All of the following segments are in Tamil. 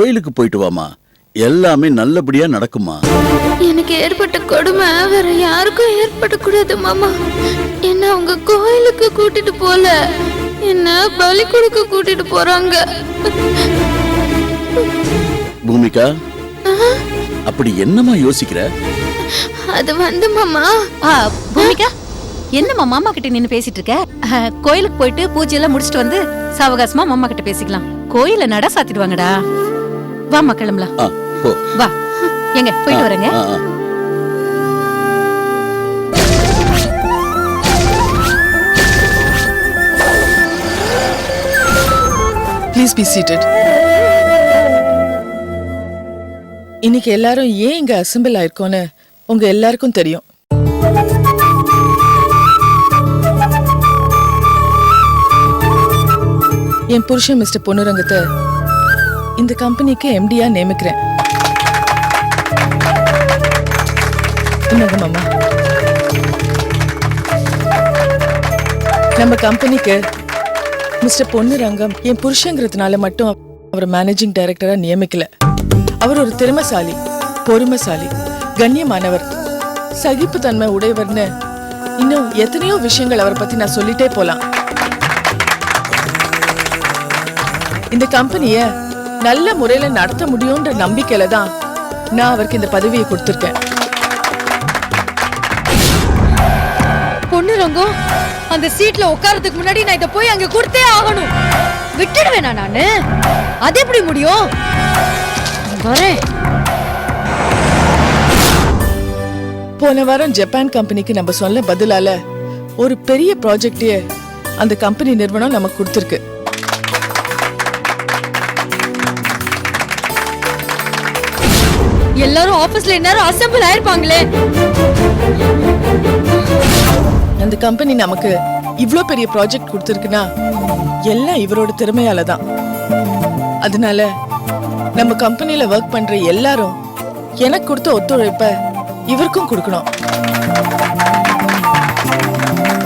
கோயிலுக்கு போயிட்டு வாமா, எல்லாமே நல்லபடியா நடக்குமா. எனக்கு ஏற்பட்ட கொடுமை வேற யாருக்கும் ஏற்படக்கூடாது மாமா. என்ன அவங்க கோயிலுக்கு கூட்டிட்டு போல, என்ன பலி கொடுக்க கூட்டிட்டு போறாங்க. பூமிகா, அப்படி என்னமா யோசிக்கிற? அது வந்து மாமா. பூமிகா, என்னம்மா மாமா கிட்ட நின்னு பேசிட்டு இருக்க? கோயிலுக்கு போயிட்டு பூஜை எல்லாம் முடிச்சிட்டு வந்து சாவகாசமா மாமா கிட்ட பேசிக்கலாம். கோயில நட சாத்திடுவாங்கடா. வாமா கிளம்பலாம். போ. வா எங்க போயிட்டு வரேங்க. Please be seated. இன்னைக்கு எல்லாரும் ஏன் இங்க அசெம்பிள் ஆயிருக்கோன்னு உங்க எல்லாருக்கும் தெரியும். என் புருஷன் மிஸ்டர் பொன்னுரங்கத்தை இந்த கம்பெனிக்கு எம்டியா நியமிக்கிறேன். மாமா, நம்ம கம்பெனிக்கு மிஸ்டர் பொன்னுரங்கம் என் புருஷங்கிறதுனால மட்டும் அவர் மேனேஜிங் டைரக்டரா நியமிக்கல. அவர் ஒரு திறமைசாலி, பொறுமைசாலி, கண்ணியமானவர், சகிப்புத்தன்மை உடையவர்னு இன்னும் எத்தனையோ விஷயங்கள் அவரை பத்தி நான் சொல்லிட்டே போலாம். இந்த கம்பெனிய நல்ல முறையில நடத்த முடியும்ன்ற நம்பிக்கையில தான் நான் அவருக்கு இந்த பதவியை கொடுத்திருக்கேன். பொன்னுரங்கம் அந்த சீட்ல உட்கார்றதுக்கு முன்னாடி நான் இத போய் அங்க கொடுத்தே ஆகணும். விட்டுடுவேனா நானு? அது எப்படி முடியும்? வரேன். போன வாரம் ஜப்பான் கம்பெனிக்கு நம்ம சொல்ல பதிலால ஒரு பெரிய ப்ராஜெக்டே அந்த கம்பெனி நிறுவனம் நமக்கு கொடுத்திருக்கு. எல்லாரும் ஆபீஸ்ல எல்லாரும் அசெம்பிள் ஆயிருப்பாங்களே. அந்த கம்பெனி நமக்கு இவ்ளோ பெரிய ப்ராஜெக்ட் கொடுத்திருக்குன்னா எல்லாம் இவரோட திறமையால தான். அதனால நம்ம கம்பெனில ஒர்க் பண்ற எல்லாரும் எனக்கு கொடுத்த ஒத்துழைப்ப இவருக்கும் கொடுக்கணும்.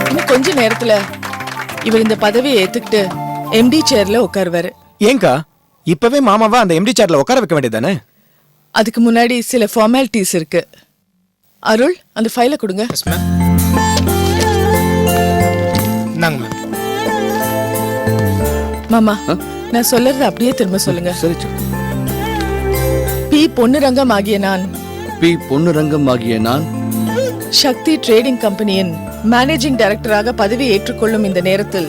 இன்னும் கொஞ்ச நேரத்துல இவர் இந்த பதவியை ஏத்துக்கிட்டு எம்டி சேர்ல உட்காருவாரு. ஏங்கா இப்பவே மாமாவா அந்த எம்டி சேர்ல உட்கார வைக்க வேண்டியதானே? அதுக்கு முன்னாடி சில ஃபார்மாலிட்டிஸ் இருக்கு. அருள், அந்த ஃபைலை கொடுங்க. மாமா, நான் சொல்றது அப்படியே திரும்ப சொல்லுங்க. சரி. பி பொன்னுரங்கம் ஆகிய நான் சக்தி ட்ரேடிங் கம்பெனியின் மேனேஜிங் டைரக்டராக பதவி ஏற்றுக்கொள்ளும் இந்த நேரத்தில்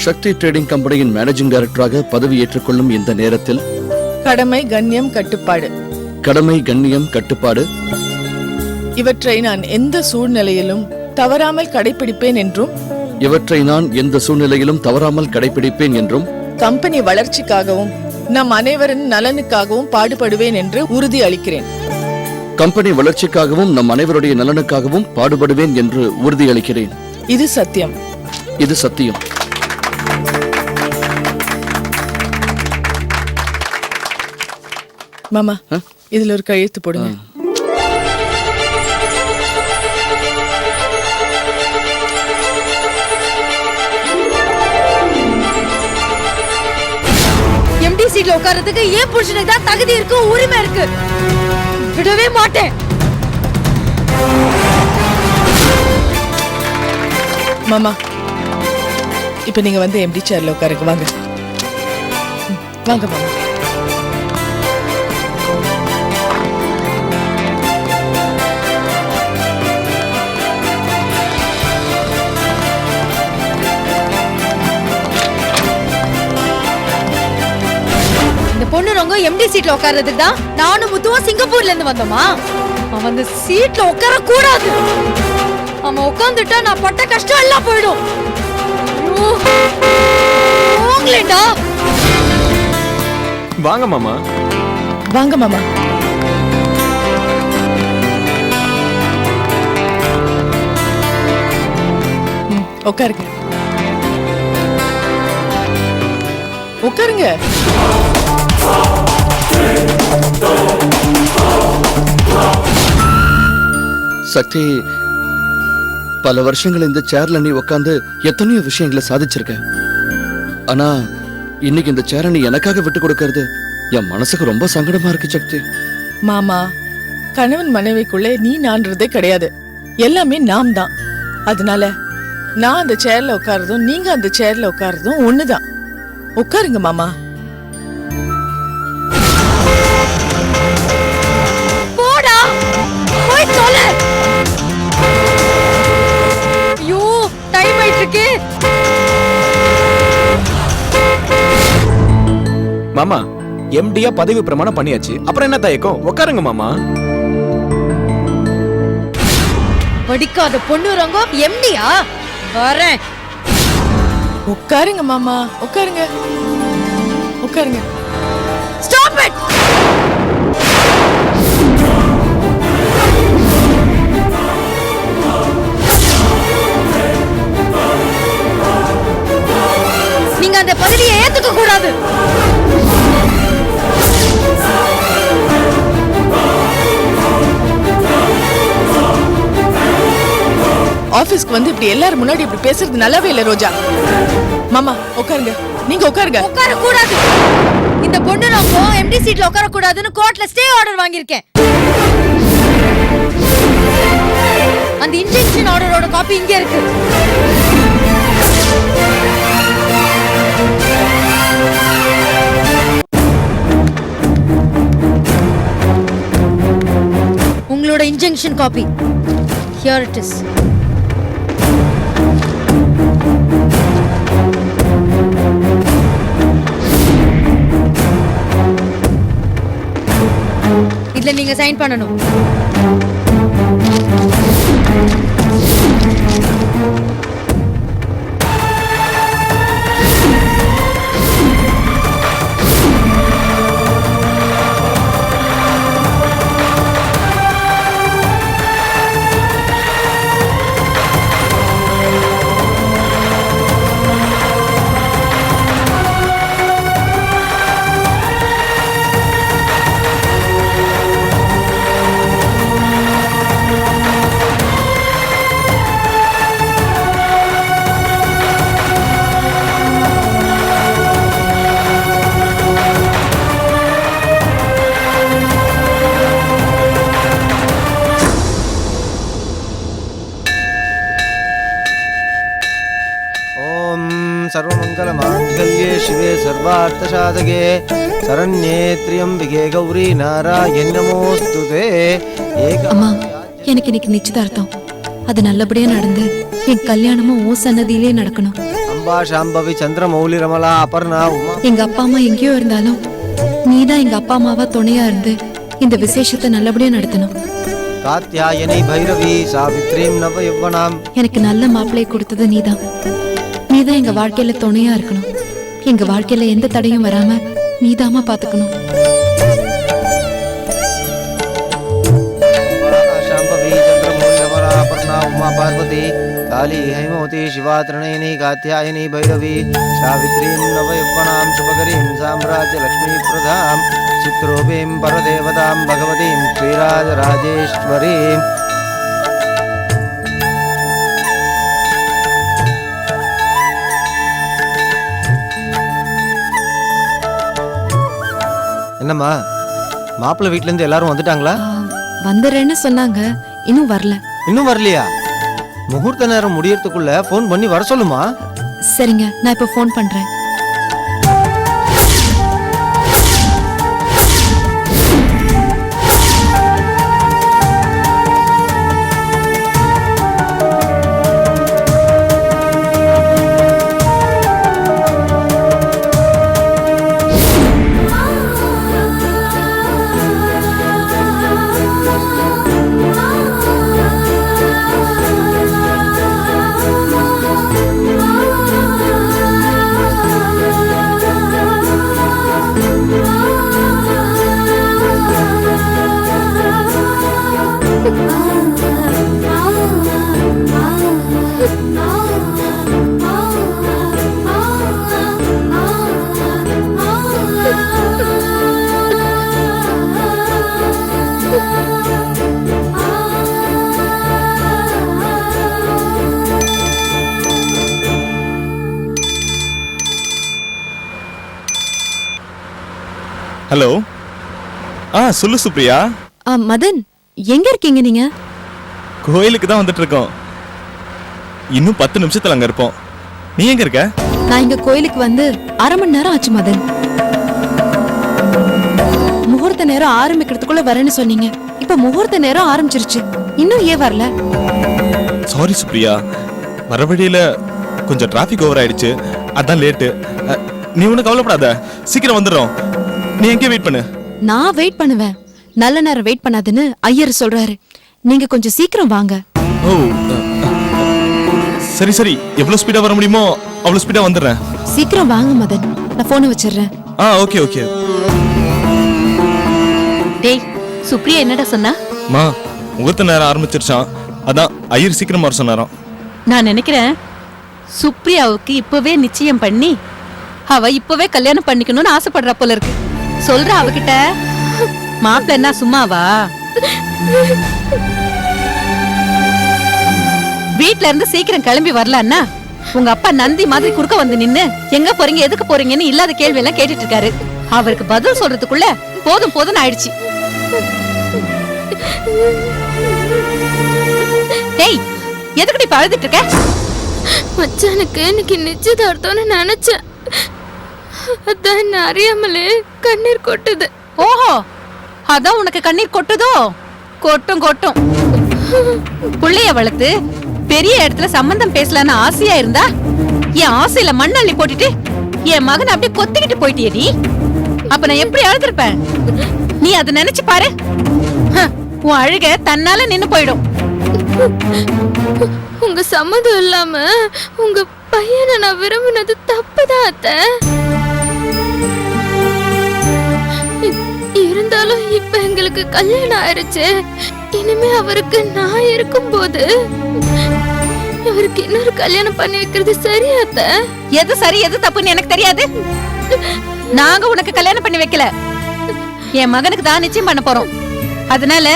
சக்தி ட்ரேடிங் கம்பெனியின் மேனேஜிங் டைரக்டராக பதவி ஏற்றுக்கொள்ளும் இந்த நேரத்தில் கடமை, கண்ணியம், கட்டுப்பாடு இவற்றை நான் எந்த சூழ்நிலையிலும் தவறாமல் கடைபிடிப்பேன் என்றும் கம்பெனி வளர்ச்சிக்காகவும் நம் அனைவரின் நலனுக்காகவும் பாடுபடுவேன் என்று உறுதி அளிக்கிறேன். கம்பெனி வளர்ச்சிக்காகவும் நம் அனைவருடைய நலனுக்காகவும் பாடுபடுவேன் என்று உறுதி அளிக்கிறேன். இது சத்தியம். மாமா, இதுல ஒரு கையெழுத்து போடுங்க. எம்டி சீட்ல உட்கார்றதுக்கு ஏன் புருஷனுக்கு தான் தகுதி இருக்கு, உரிமை இருக்கு. விடவே மாட்டேன். மாமா, இப்ப நீங்க வந்து எம்டி சேர்ல உட்காருங்க. வாங்க வாங்க மாமா. பொன்னுரங்க எம்டி சீட்ல உட்கார்றதுக்கு தான் நானும் முத்துவும் சிங்கப்பூர்ல இருந்து வந்தோமா? அவன் அந்த சீட்ல உட்கார கூடாது. அவன் உட்கார்ந்துட்டா நான் பட்ட கஷ்டம் எல்லாம் போயிடும். வாங்க மாமா. உட்காருங்க. சக்தி, பல வருஷங்கள் இந்த சேர்ல நீ உட்காந்து எத்தனையோ விஷயங்களை சாதிச்சிருக்க. ஆனா இன்னைக்கு இந்த சேரை நீ எனக்காக விட்டு கொடுக்கறது என் மனசுக்கு ரொம்ப சங்கடமா இருக்கு சக்தி. மாமா, கணவன் மனைவிக்குள்ளே நீ நான்றதே கிடையாது, எல்லாமே நாம் தான். அதனால நான் அந்த சேர்ல உட்கார்றதும் நீங்க அந்த சேர்ல உட்கார்றதும் ஒண்ணுதான். உட்காருங்க மாமா. போடா போய் தொலை. ஐயோ டைம் ஆயிட்டு இருக்கு. மாமா எம்டியா பதவி பிரமாணம் பண்ணியாச்சு, அப்புறம் என்ன தயக்கம்? உட்காருங்க மாமா. படிக்காத பொண்ணு ரங்கம் எம்டியா? வரேன். உட்காருங்க மாமா, உட்காருங்க உட்காருங்க. Stop it. நீங்க அந்த பதவியை ஏத்துக்க கூடாது. ஆபீஸ்க்கு வந்து இப்படி எல்லாரும் முன்னாடி இப்படி பேசுறது நல்லாவே இல்ல ரோஜா. மாமா உட்காருங்க, நீங்க உட்காருங்க. உட்கார கூடாது. இந்த பொண்ணு ரங்கம் எம்டி சீட்ல உட்கார கூடாதுன்னு கோர்ட்ல ஸ்டே ஆர்டர் வாங்கியிருக்கேன். அந்த இன்ஜெக்ஷன் ஆர்டரோட காப்பி இங்க இருக்கு. உங்களோட injection copy here it is. இதுல நீங்க சைன் பண்ணணும். सर्वमङ्गलमाङ्गल्ये शिवे सर्वार्थसाधके शरण्ये त्र्यम्बिके गौरी नारायणि नमोस्तुते. அம்மா, எனக்கு இன்னைக்கு நிச்சயதார்த்தம். அது நல்லபடியா நடந்து என் கல்யாணமும் ஓ சன்னதியிலே நடக்கணும். அம்பா சாம்பவி சந்திரமௌலி ரமலா அபர்ணா உமா. எங்க அப்பா அம்மா எங்கேயோ இருந்தாலும் நீதான் எங்க அப்பா அம்மாவா துணையா இருந்து இந்த விசேஷத்தை நல்லபடியா நடத்தணும். காத்யாயனி பைரவி சாவித்ரீம் நவ யவ்வனாம். எனக்கு நல்ல மாப்பிள்ளை கொடுத்தது நீதான். நீதான் எங்க வாழ்க்கையில துணையா இருக்கணும். எங்க வாழ்க்கையில எந்த தடையும் வராம நீதாமா பாத்துக்கணும். शाम्भवी चन्द्रमौलि रमला अपर्णा उमा पार्वती काली हैमवती शिवा त्रिनयनी कात्यायनी भैरवी सावित्रीं नवयौवनां शुभकरीं साम्राज्यलक्ष्मी प्रदां चित्रोपीं परदेवतां भगवतीं श्रीराजराजेश्वरीम्. என்னம்மா, மாப்பிள்ளை வீட்ல இருந்து எல்லாரும் வந்துட்டாங்களா? வந்துடுறேன்னு சொன்னாங்க, இன்னும் வரல. இன்னும் வரலையா? முகூர்த்த நேரம் முடியறதுக்குள்ள ஃபோன் பண்ணி வர சொல்லுமா. சரிங்க, நான் இப்ப ஃபோன் பண்றேன். ஹலோ. சொல்லு சுப்ரியா. மதன் எங்க இருக்கீங்க நீங்க? கோயிலுக்கு தான் வந்துட்டு இருக்கோம். இன்னும் 10 நிமிஷத்துல அங்க இருப்போம். நீ எங்க இருக்க? நான் இங்க கோயிலுக்கு வந்து 1/2 மணி நேரம் ஆச்சு மதன். முகூர்த்த நேரம் ஆரம்பிக்கிறதுக்குள்ள வரேன்னு சொன்னீங்க. இப்ப முகூர்த்த நேரம் ஆரம்பிச்சிருச்சு, இன்னும் ஏன் வரல? சாரி சுப்ரியா, வர வழியில கொஞ்சம் டிராஃபிக் ஓவர் ஆயிடுச்சு, அதான் லேட்டு. நீ ஒன்றும் கவலைப்படாத, சீக்கிரம் வந்துடுறோம். நீ எங்கே வெயிட் பண்ணு. நான் வெயிட் பண்ணுவேன். நல்ல நேரம் வெயிட் பண்ணாதுன்னு ஐயர் சொல்றாரு. நீங்க கொஞ்சம் சீக்கிரம் வாங்க. ஓ சரி சரி, எவ்வளவு ஸ்பீடா வர முடியுமோ அவ்வளவு ஸ்பீடா வந்துடுறேன். சீக்கிரம் வாங்க மதன், நான் போனை வச்சிடுறேன். Okay okay. டேய், சுப்ரியா என்னடா சொன்னா? மா, முகூர்த்த நேரம் ஆரம்பிச்சிருச்சான், அதான் ஐயர் சீக்கிரமா வர சொன்னாராம். நான் நினைக்கிறேன் சுப்ரியாவுக்கு இப்பவே நிச்சயம் பண்ணி அவ இப்பவே கல்யாணம் பண்ணிக்கணும்னு ஆசைப்படுறா போல இருக்கு. சொல்ற அவகிட்ட, மாப்பிள்ள என்ன சும்மாவா? வீட்ல இருந்து சீக்கிரம் கிளம்பி வரலன்னா உங்க அப்பா நந்தி மாதிரி குறுக்க வந்து நின்னு எங்க போறீங்க எதுக்கு போறீங்கன்னு இல்லாத கேள்வி எல்லாம் கேட்டுட்டு இருக்காரு. அவருக்கு பதில் சொல்றதுக்குள்ள போதும் போதும் ஆயிடுச்சு. டேய், எதுக்கு இப்ப அழுதுட்டு இருக்க? மச்சானுக்கு இன்னைக்கு நிச்சயதார்த்தம்னு நினைச்சேன், அதான் என்ன அறியாமலே கண்ணீர் கொட்டுது. ஓஹோ, அதான் உனக்கு கண்ணீர் கொட்டுதோ? கொட்டும் கொட்டும். புள்ளைய வளர்த்து பெரிய இடத்துல சம்பந்தம் பேசலான்னு ஆசையா இருந்தா என் ஆசையில மண்ணள்ளி போட்டுட்டு என் மகன் அப்படியே கொத்திக்கிட்டு போயிட்டியே நீ. அப்ப நான் எப்படி அழுதுருப்பேன்? நீ அதை நினைச்சு பாரு. உன் அழுக தன்னால நின்னு போயிடும். உங்க சம்மதம் இல்லாம உங்க பையனை நான் விரும்பினது தப்புதான் அத்தை. இருந்தாலும் இப்ப எங்களுக்கு கல்யாணம் ஆயிருச்சு. இனிமே அவருக்கு நான் இருக்கும்போது அவருக்கு இன்னொரு கல்யாணம் பண்ணி வைக்கிறது சரியா அத்தை? எது சரி எது தப்புன்னு எனக்கு தெரியாது. நாங்க உனக்கு கல்யாணம் பண்ணி வைக்கல, என் மகனுக்கு தான் நிச்சயம் பண்ண போறோம். அதனால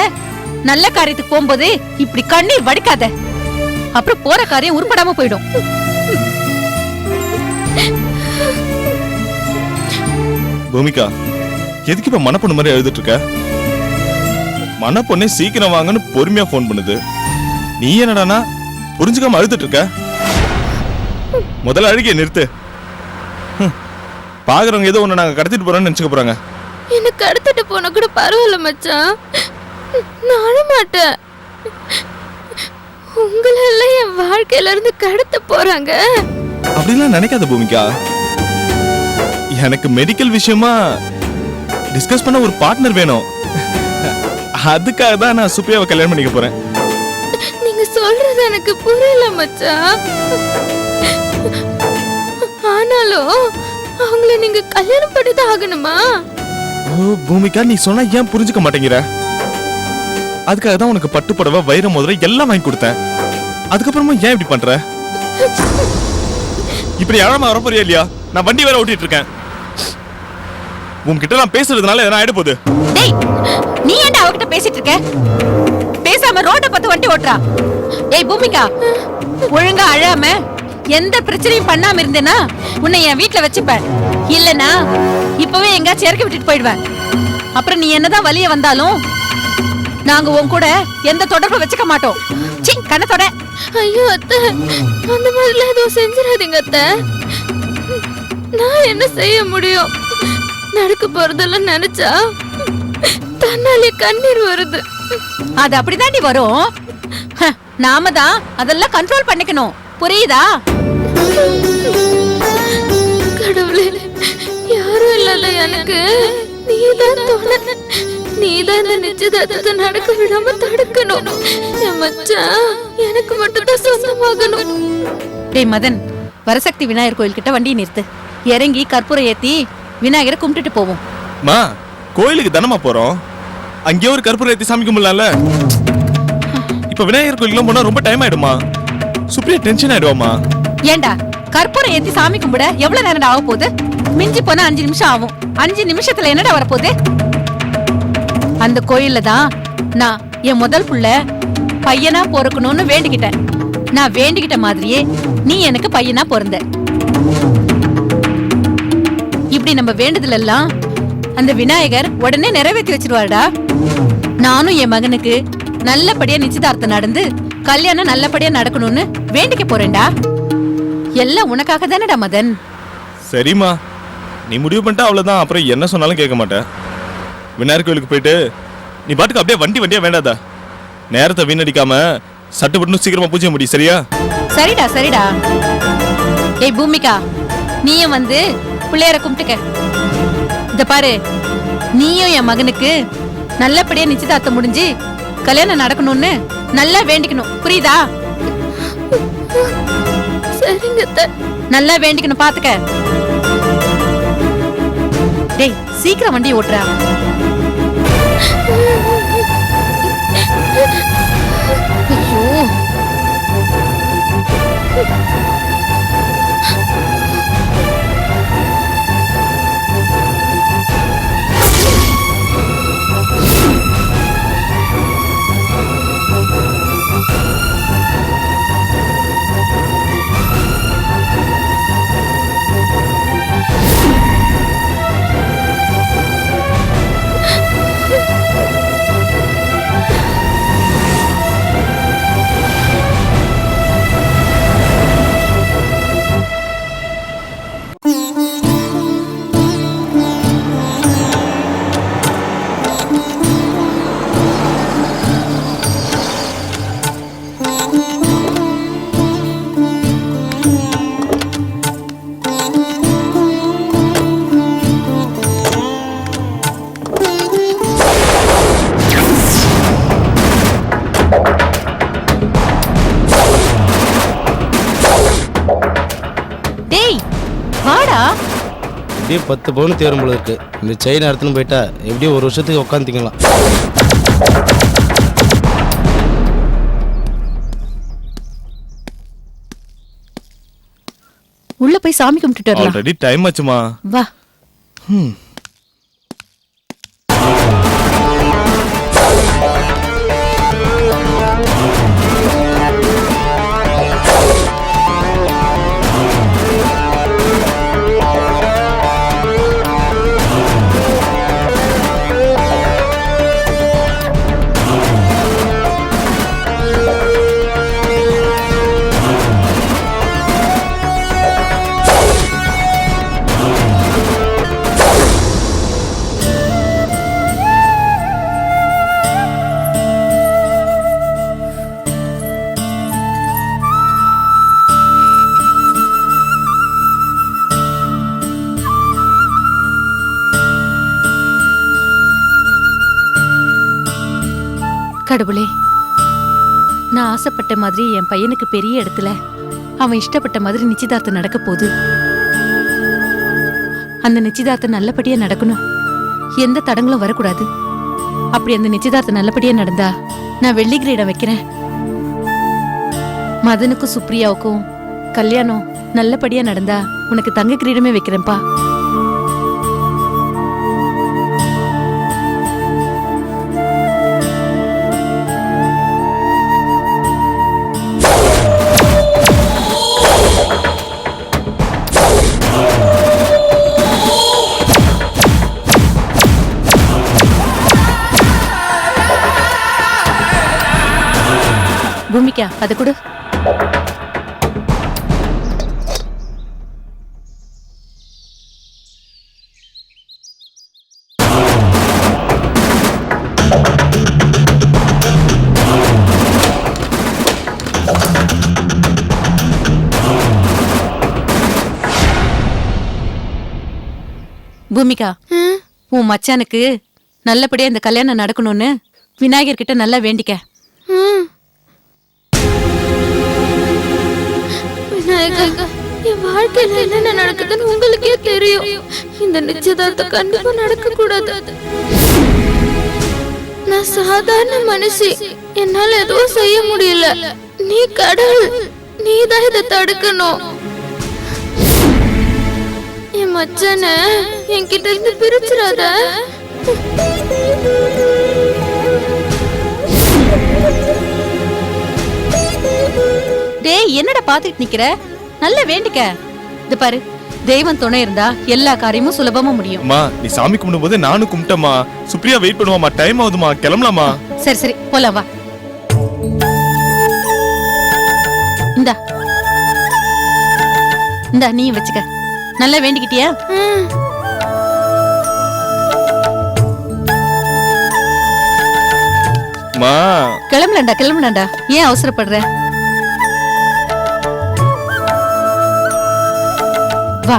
நல்ல காரியத்துக்கு போகும்போது இப்படி கண்ணீர் வடிக்காத, அப்புறம் போற காரியம் உருப்படாம போயிடும். பூமிகா, எதுக்கு இப்ப மனப்பொண்ணு மாதிரி எழுதிட்டு இருக்க? மனப்பொண்ணே சீக்கிரம் வாங்கன்னு பொறுமையா போன் பண்ணுது, நீ என்னடானா புரிஞ்சுக்காம அழுதுட்டு இருக்க? முதல்ல அழுகிய நிறுத்து. பாக்குறவங்க ஏதோ ஒண்ணு நாங்க கடத்திட்டு போறோம்னு நினைச்சுக்க போறாங்க. என்ன கடத்திட்டு போன கூட பரவாயில்ல மச்சான், நான் அழ மாட்டேன். உங்களெல்லாம் என் வாழ்க்கையில இருந்து கடத்த போறாங்க. அப்படிலாம் நினைக்காத பூமிகா. எனக்கு மெடிக்கல் விஷயமா டிஸ்கஸ் பண்ண ஒரு பார்ட்னர் வேணும். அதுக்காக தான் நான் சுப்ரியாவை கல்யாணம் பண்ணிக்க போறேன். நீங்க சொல்றது எனக்கு புரியல மச்சான். ஆனாலும் அவங்கள நீங்க கல்யாணம் பண்ணிதான் ஆகணுமா? ஓ பூமிகா, நீ சொன்னா ஏன் புரிஞ்சுக்க மாட்டேங்கிற? அதுக்காக தான் உனக்கு பட்டு புடவை, வைர மோதிரம் எல்லாம் வாங்கி கொடுத்தேன். அதுக்கப்புறமா ஏன் இப்படி பண்ற? இப்படி அழமா வரப்போறியா இல்லையா? நான் வண்டி வேற ஓட்டிட்டு இருக்கேன். உன்கிட்ட நான் பேசுறதுனால எதனா ஆயிட போகுது. டேய், நீ ஏன்டா அவகிட்ட பேசிட்டு இருக்க? பேசாம ரோட்ட பார்த்து வண்டி ஓட்டுறா. ஏய் பூமிகா, ஒழுங்கா அழாம எந்த பிரச்சனையும் பண்ணாம இருந்தேனா உன்னை என் வீட்டுல வச்சுப்பேன். இல்லனா இப்பவே எங்கயாச்சும் இறக்கி விட்டுட்டு போயிடுவேன். அப்புறம் நீ என்னதான் வலிய வந்தாலும் நாங்க உன் கூட எந்த தொடர்பு வச்சுக்க மாட்டோம். சீ, கண்ணத்தோட. ஐயோ அத்தை, அந்த மாதிரிலாம் எதுவும் செஞ்சிடாதீங்க அத்தை. நான் என்ன செய்ய முடியும்? நடக்க போறதெல்லாம் நினைச்சா தன்னாலே கண்ணீர் வருது. அது அப்படிதாண்டி வரும். நாம தான் அதெல்லாம் கண்ட்ரோல் பண்ணிக்கணும், புரியுதா? கடவுளே, யாரும் இல்லல எனக்கு, நீதான் துணை. நீதான் இந்த நிச்சயதார்த்தத்தை நடக்க விடாம தடுக்கணும். என் மச்சான் எனக்கு மட்டும் தான் சொந்தமாகணும். டேய் மதன், வரசக்தி விநாயகர் கோயில் கிட்ட வண்டியை நிறுத்து. இறங்கி கற்பூரம் ஏத்தி விநாயகரை கும்பிட்டுட்டு போவோம். மா, கோயிலுக்கு தானமா போறோம், அங்கேயே ஒரு கற்பூரம் ஏத்தி சாமி கும்பிடலாம்ல. இப்ப விநாயகர் கோயிலுக்கு போனா ரொம்ப டைம் ஆயிடுமா? சுப்ரியா டென்ஷன் ஆயிடுவாமா? ஏண்டா, கற்பூரம் ஏத்தி சாமி கும்பிட எவ்வளவு நேரம் ஆக போகுது? மிஞ்சி போனா 5 நிமிஷம் ஆகும். 5 நிமிஷத்துல என்னடா வரப்போகுது? அந்த கோயில்ல தான் நான் என் முதல் புள்ள பையனா பிறக்கணும்னு வேண்டிக்கிட்டேன். நான் வேண்டிக்கிட்ட மாதிரியே நீ எனக்கு பையனா பிறந்த. இப்படி நம்ம வேண்டுதல் எல்லாம் அந்த விநாயகர் உடனே நிறைவேற்றி வச்சிருவாருடா. நானும் என் மகனுக்கு நல்லபடியா நிச்சயதார்த்தம் நடந்து கல்யாணம் நல்லபடியா நடக்கணும்னு வேண்டிக்க போறேன்டா. எல்லாம் உனக்காக தானேடா மதன். சரிம்மா, நீ முடிவு பண்ணிட்டா அவ்வளவுதான். அப்புறம் என்ன சொன்னாலும் கேட்க மாட்டேன். விநாயகர் கோயிலுக்கு போயிட்டு நீ பாட்டுக்கு அப்படியே வண்டியா வேண்டாதா. நேரத்தை வீணடிக்காம சட்டுப்பட்டு சீக்கிரமா பூஜை முடியும், சரியா? சரிடா சரிடா. ஏய் பூமிகா, நீயும் வந்து பிள்ளையரை கும்பிட்டுக்க. இத பாரு, நீயும் என் மகனுக்கு நல்லபடியா நிச்சயதார்த்தம் முடிஞ்சு கல்யாணம் நடக்கணும்னு நல்லா வேண்டிக்கணும், புரியுதா? சரிங்க அத்தை. நல்லா வேண்டிக்கணும், பாத்துக்க. டேய் சீக்கிரம் வண்டி ஓட்டுறா. ஐயோ, டேய் வாடா. எப்படியும் 10 பவுன் தேரும் போல இருக்கு. இந்த செயின் எடுத்துன்னு போயிட்டா எப்படியும் ஒரு வருஷத்துக்கு உட்காந்துக்கலாம். உள்ள போய் சாமி கும்பிட்டுட்டு வரலாம். ஆல்ரெடி டைம் ஆச்சுமா. வா. கடவுளே, நான் ஆசைப்பட்ட மாதிரி என் பையனுக்கு பெரிய இடத்துல அவன் இஷ்டப்பட்ட மாதிரி நிச்சயதார்த்தம் நடக்க போகுது. அந்த நிச்சயதார்த்தம் நல்லபடியா நடக்கணும், எந்த தடங்களும் வரக்கூடாது. அப்படி அந்த நிச்சயதார்த்தம் நல்லபடியா நடந்தா நான் வெள்ளி கிரீடம் வைக்கிறேன். மதனுக்கும் சுப்ரியாவுக்கும் கல்யாணம் நல்லபடியா நடந்தா உனக்கு தங்க கிரீடமே வைக்கிறேன்ப்பா. பூமிகா, அது கொடு. பூமிகா, உன் மச்சானுக்கு நல்லபடியா இந்த கல்யாணம் நடக்கணும்னு விநாயகர் கிட்ட நல்லா வேண்டிக்க. விநாயகா, என் வாழ்க்கையில என்னென்ன நடக்குதுன்னு உங்களுக்கே தெரியும். இந்த நிச்சயதார்த்தம் கண்டிப்பா நடக்க கூடாது. நான் சாதாரண மனுஷி, என்னால எதுவும் செய்ய முடியல. நீ கடவுள், நீதான் இதை தடுக்கணும். என் மச்சான என்கிட்ட இருந்து பிரிச்சிடாத. டேய், என்னடா பாத்துட்டு நிக்கிற? நல்ல வேண்டிக்க. இது பாரு, தெய்வம் துணை இருந்தா எல்லா காரியமும் சுலபமா முடியும். அம்மா நீ சாமி கும்பிடும் போது நானும் கும்பிட்டேம்மா. சுப்ரியா வெயிட் பண்ணுவாமா, டைம் ஆகுதுமா, கிளம்பலாமா? சரி சரி போலாம் வா. இந்தா இந்தா நீயும் வச்சுக்க. நல்லா வேண்டிக்கிட்டியா? அம்மா கிளம்பலாண்டா. ஏன் அவசரப்படுற? வா.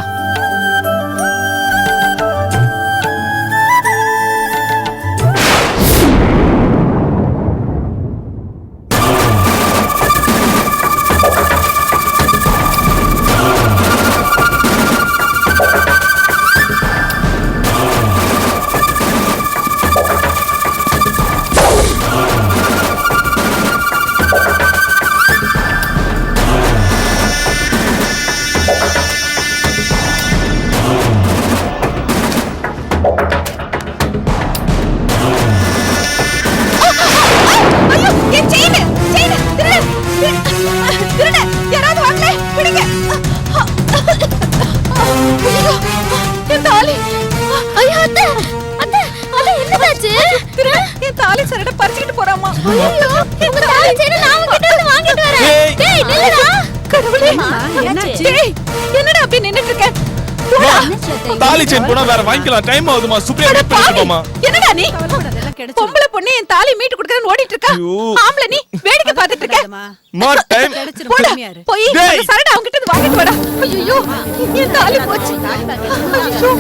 என்னடா அப்படி நின்னுட்டு இருக்க? தாலி செயின் போனா வேற வாங்கிக்கலாம், டைம் ஆகுதுமா. சுப்ரியா வெயிட் பண்ணிட்டுமா. என்னடா நீ பொம்பளை பொண்ணு என் தாலி மீட்டு கொடுக்கறன்னு ஓடிட்டு இருக்கா? ஆம்பளை நீ வேடிக்கை பார்த்துட்டு இருக்க. மா டைம் போடா போய் சரடா அவங்க கிட்ட வாங்கிட்டு வாடா. ஐயோ என் தாலி போச்சு. ஐயோ